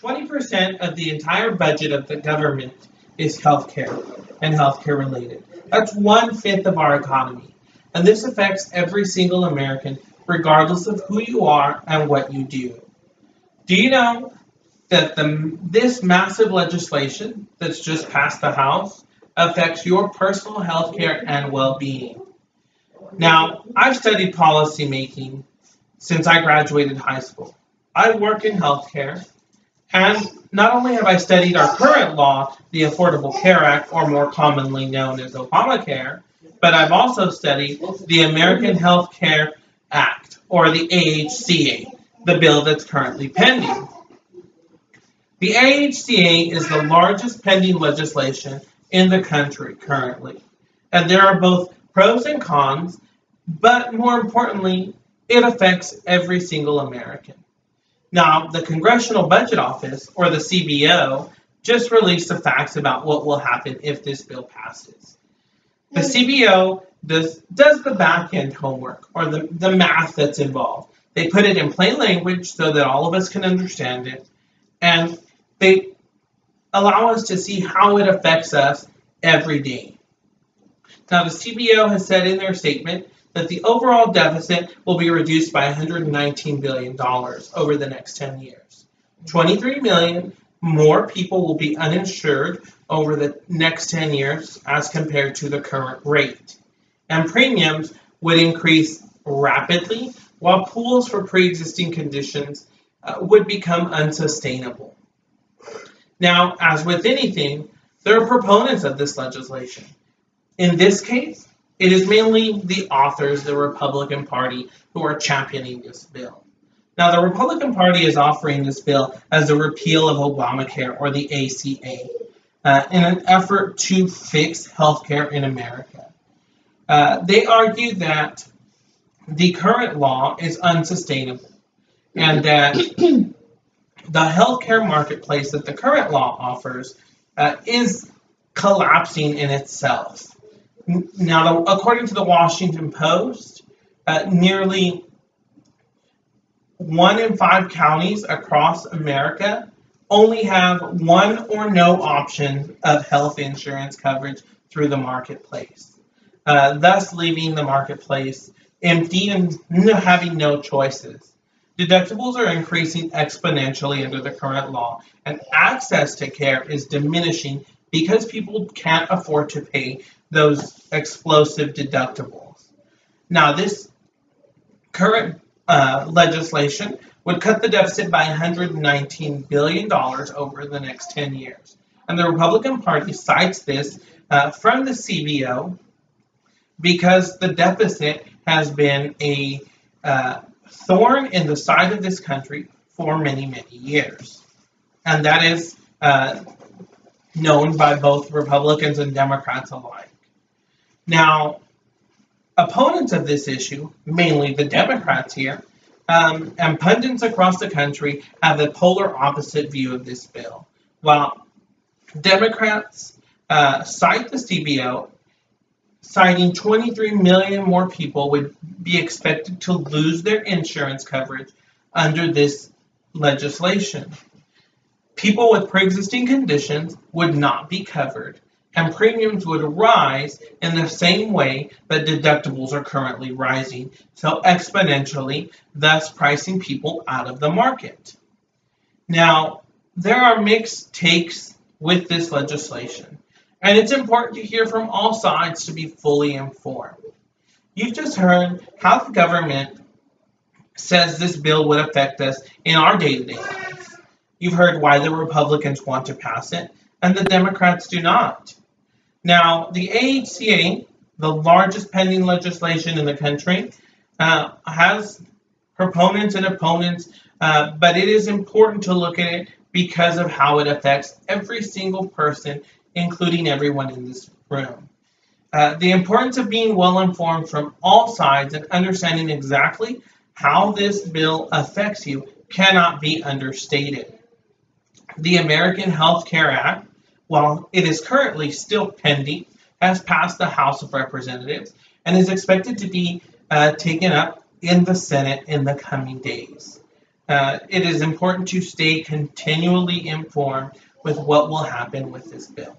20% of the entire budget of the government is healthcare and healthcare related. That's 1/5 of our economy. And this affects every single American, regardless of who you are and what you do. Do you know that this massive legislation that's just passed the House affects your personal health care and well-being? Now, I've studied policy making since I graduated high school. I work in healthcare, and not only have I studied our current law, the Affordable Care Act, or more commonly known as Obamacare, but I've also studied the American Health Care Act, or the AHCA, the bill that's currently pending. The AHCA is the largest pending legislation in the country currently, and there are both pros and cons, but more importantly, it affects every single American. Now, the Congressional Budget Office, or the CBO, just released the facts about what will happen if this bill passes. The CBO does the back-end homework, or the math that's involved. They put it in plain language so that all of us can understand it, and they allow us to see how it affects us every day. Now, the CBO has said in their statement that the overall deficit will be reduced by $119 billion over the next 10 years. 23 million more people will be uninsured over the next 10 years as compared to the current rate. And premiums would increase rapidly, while pools for pre-existing conditions would become unsustainable. Now, as with anything, there are proponents of this legislation. In this case, it is mainly the authors, the Republican Party, who are championing this bill. Now, the Republican Party is offering this bill as a repeal of Obamacare, or the ACA, in an effort to fix healthcare in America. They argue that the current law is unsustainable and that the healthcare marketplace that the current law offers is collapsing in itself. Now, according to the Washington Post, nearly 1 in 5 counties across America only have one or no option of health insurance coverage through the marketplace, thus leaving the marketplace empty and having no choices. Deductibles are increasing exponentially under the current law, and access to care is diminishing because people can't afford to pay those explosive deductibles. Now, this current legislation would cut the deficit by $119 billion over the next 10 years. And the Republican Party cites this from the CBO because the deficit has been a thorn in the side of this country for many, many years. And that is known by both Republicans and Democrats alike. Now, opponents of this issue, mainly the Democrats here, and pundits across the country have a polar opposite view of this bill. While Democrats cite the CBO, citing 23 million more people would be expected to lose their insurance coverage under this legislation. People with pre-existing conditions would not be covered, and premiums would rise in the same way that deductibles are currently rising, so exponentially, thus pricing people out of the market. Now, there are mixed takes with this legislation, and it's important to hear from all sides to be fully informed. You've just heard how the government says this bill would affect us in our day-to-day lives. You've heard why the Republicans want to pass it, and the Democrats do not. Now, the AHCA, the largest pending legislation in the country, has proponents and opponents, but it is important to look at it because of how it affects every single person, including everyone in this room. The importance of being well informed from all sides and understanding exactly how this bill affects you cannot be understated. The American Health Care Act, while it is currently still pending, has passed the House of Representatives and is expected to be taken up in the Senate in the coming days. It is important to stay continually informed with what will happen with this bill.